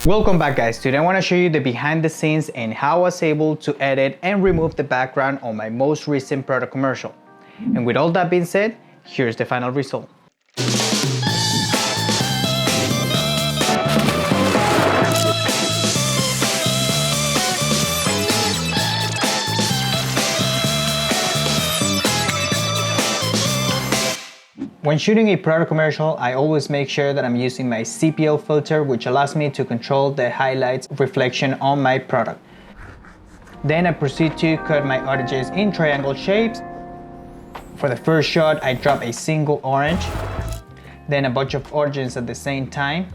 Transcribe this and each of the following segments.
Welcome back guys. Today I want to show you the behind the scenes and how I was able to edit and remove the background on my most recent product commercial. And with all that being said, here's the final result. When shooting a product commercial, I always make sure that I'm using my CPL filter, which allows me to control the highlights reflection on my product. Then I proceed to cut my oranges in triangle shapes. For the first shot, I drop a single orange, then a bunch of oranges at the same time.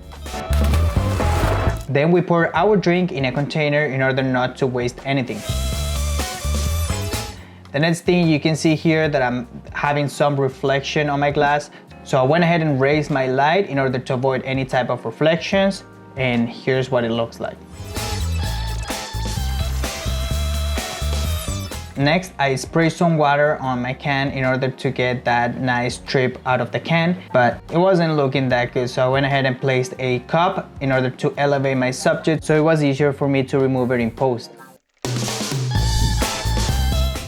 Then we pour our drink in a container in order not to waste anything. The next thing you can see here that I'm having some reflection on my glass. So I went ahead and raised my light in order to avoid any type of reflections. And here's what it looks like. Next, I spray some water on my can in order to get that nice strip out of the can, but it wasn't looking that good. So I went ahead and placed a cup in order to elevate my subject, so it was easier for me to remove it in post.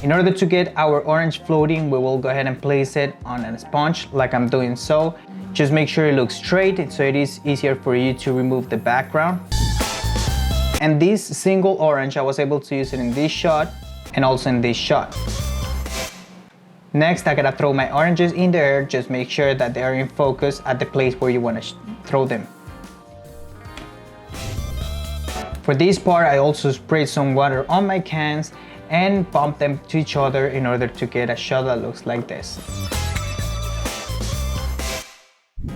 In order to get our orange floating, we will go ahead and place it on a sponge like I'm doing so. Just make sure it looks straight so it is easier for you to remove the background. And this single orange, I was able to use it in this shot and also in this shot. Next, I gotta throw my oranges in the air. Just make sure that they are in focus at the place where you want to throw them. For this part, I also sprayed some water on my cans and bump them to each other in order to get a shot that looks like this.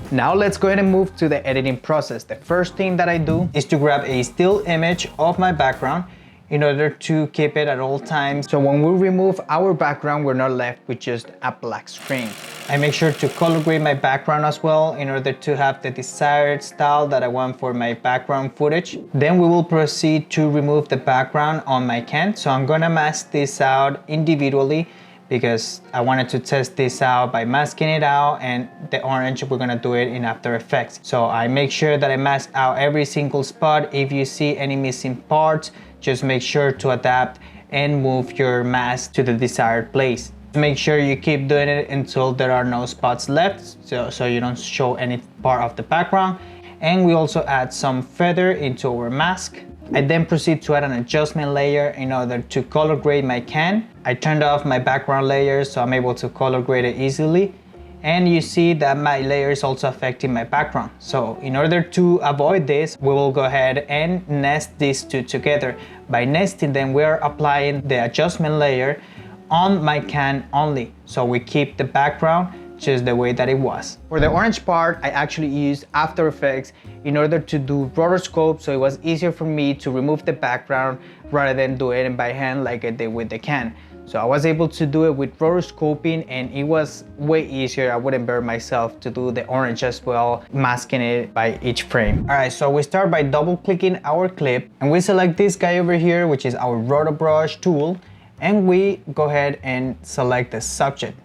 Now let's go ahead and move to the editing process. The first thing that I do is to grab a still image of my background in order to keep it at all times. So when we remove our background, we're not left with just a black screen. I make sure to color grade my background as well in order to have the desired style that I want for my background footage. Then we will proceed to remove the background on my can. So I'm gonna mask this out individually because I wanted to test this out by masking it out, and the orange, we're gonna do it in After Effects. So I make sure that I mask out every single spot. If you see any missing parts, just make sure to adapt and move your mask to the desired place. Make sure you keep doing it until there are no spots left, so you don't show any part of the background. And we also add some feather into our mask. I then proceed to add an adjustment layer in order to color grade my can. I turned off my background layer so I'm able to color grade it easily. And you see that my layer is also affecting my background. So in order to avoid this, we will go ahead and nest these two together. By nesting them, we are applying the adjustment layer on my can only. So we keep the background just the way that it was. For the orange part, I actually used After Effects in order to do rotoscope, so it was easier for me to remove the background rather than do it by hand like I did with the can. So I was able to do it with rotoscoping and it was way easier. I wouldn't burn myself to do the orange as well, masking it by each frame. All right, so we start by double clicking our clip and we select this guy over here, which is our roto brush tool, and we go ahead and select the subject.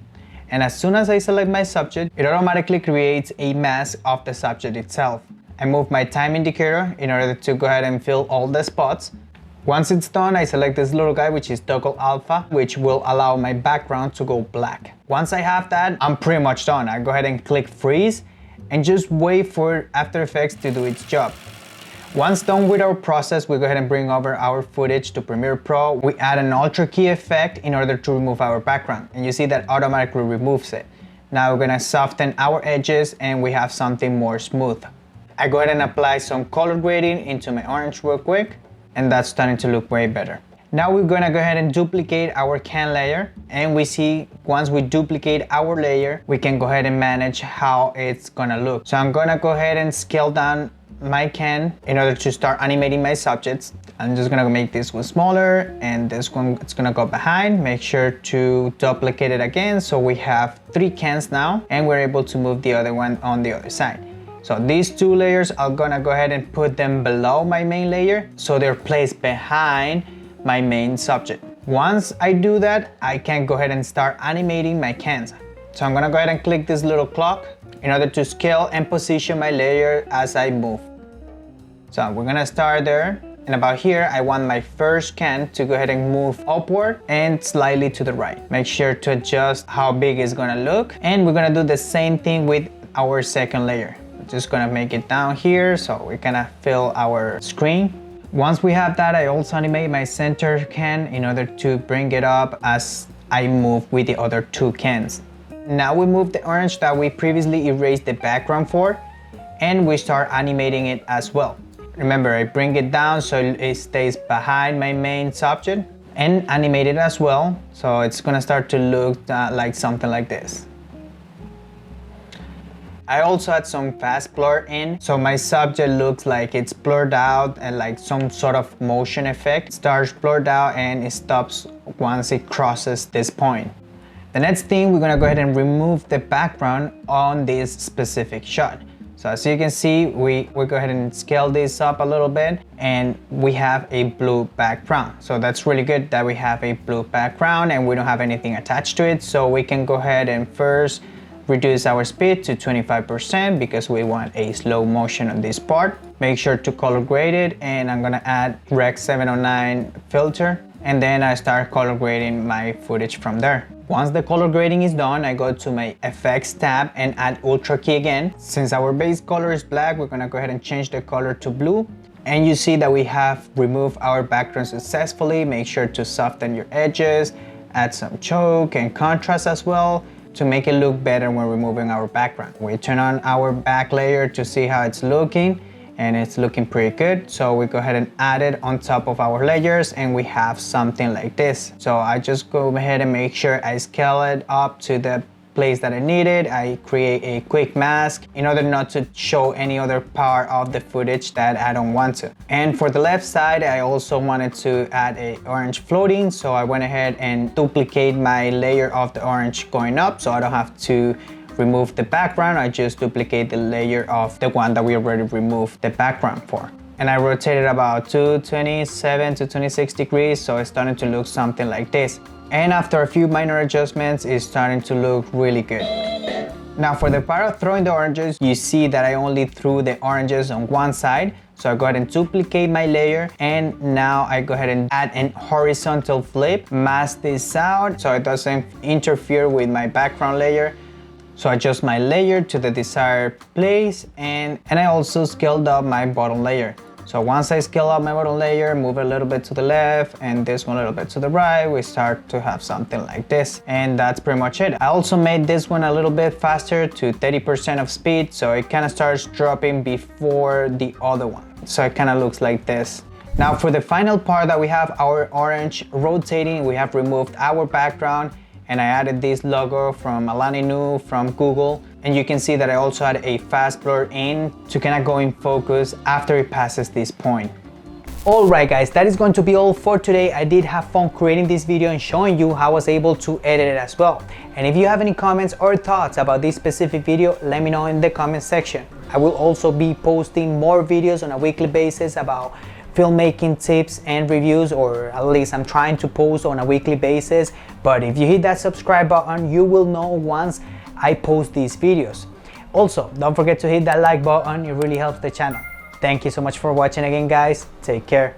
And as soon as I select my subject, it automatically creates a mask of the subject itself. I move my time indicator in order to go ahead and fill all the spots. Once it's done, I select this little guy, which is toggle alpha, which will allow my background to go black. Once I have that, I'm pretty much done. I go ahead and click freeze and just wait for After Effects to do its job. Once done with our process, we go ahead and bring over our footage to Premiere Pro. We add an Ultra Key effect in order to remove our background, and you see that automatically removes it. Now we're gonna soften our edges and we have something more smooth. I go ahead and apply some color grading into my orange real quick, and that's starting to look way better. Now we're gonna go ahead and duplicate our can layer, and we see once we duplicate our layer, we can go ahead and manage how it's gonna look. So I'm gonna go ahead and scale down my can in order to start animating my subjects. I'm just gonna make this one smaller and this one, it's gonna go behind. Make sure to duplicate it again so we have 3 cans now, and we're able to move the other one on the other side. So these 2 layers, I'm gonna go ahead and put them below my main layer so they're placed behind my main subject. Once I do that, I can go ahead and start animating my cans. So I'm gonna go ahead and click this little clock in order to scale and position my layer as I move. So we're gonna start there. And about here, I want my first can to go ahead and move upward and slightly to the right. Make sure to adjust how big it's gonna look. And we're gonna do the same thing with our second layer. We're just gonna make it down here so we kind of fill our screen. Once we have that, I also animate my center can in order to bring it up as I move with the other two cans. Now we move the orange that we previously erased the background for, and we start animating it as well. Remember, I bring it down so it stays behind my main subject and animate it as well. So it's gonna start to look like something like this. I also add some fast blur in, so my subject looks like it's blurred out and like some sort of motion effect. It starts blurred out and it stops once it crosses this point. The next thing, we're gonna go ahead and remove the background on this specific shot. So as you can see, we go ahead and scale this up a little bit and we have a blue background. So that's really good that we have a blue background and we don't have anything attached to it. So we can go ahead and first reduce our speed to 25% because we want a slow motion on this part. Make sure to color grade it, and I'm gonna add Rec 709 filter, and then I start color grading my footage from there. Once the color grading is done, I go to my effects tab and add ultra key again. Since our base color is black, we're gonna go ahead and change the color to blue. And you see that we have removed our background successfully. Make sure to soften your edges, add some choke and contrast as well to make it look better when removing our background. We turn on our back layer to see how it's looking, and it's looking pretty good. So we go ahead and add it on top of our layers and we have something like this. So I just go ahead and make sure I scale it up to the place that I need it. I create a quick mask in order not to show any other part of the footage that I don't want to. And for the left side, I also wanted to add a orange floating. So I went ahead and duplicate my layer of the orange going up so I don't have to remove the background. I just duplicate the layer of the one that we already removed the background for. And I rotated about 227 to 26 degrees, so it's starting to look something like this. And after a few minor adjustments, it's starting to look really good. Now for the part of throwing the oranges, you see that I only threw the oranges on one side. So I go ahead and duplicate my layer, and now I go ahead and add an horizontal flip, mask this out so it doesn't interfere with my background layer. So I adjust my layer to the desired place, and I also scaled up my bottom layer. So once I scale up my bottom layer, move a little bit to the left and this one a little bit to the right, we start to have something like this. And that's pretty much it. I also made this one a little bit faster to 30% of speed, so it kind of starts dropping before the other one. So it kind of looks like this. Now for the final part that we have our orange rotating, we have removed our background, and I added this logo from Alani Nu from Google. And you can see that I also had a fast blur in to kind of go in focus after it passes this point. Alright guys, that is going to be all for today. I did have fun creating this video and showing you how I was able to edit it as well. And if you have any comments or thoughts about this specific video, let me know in the comment section. I will also be posting more videos on a weekly basis about filmmaking tips and reviews, or at least I'm trying to post on a weekly basis. But if you hit that subscribe button, you will know once I post these videos. Also, don't forget to hit that like button, it really helps the channel. Thank you so much for watching again guys, take care.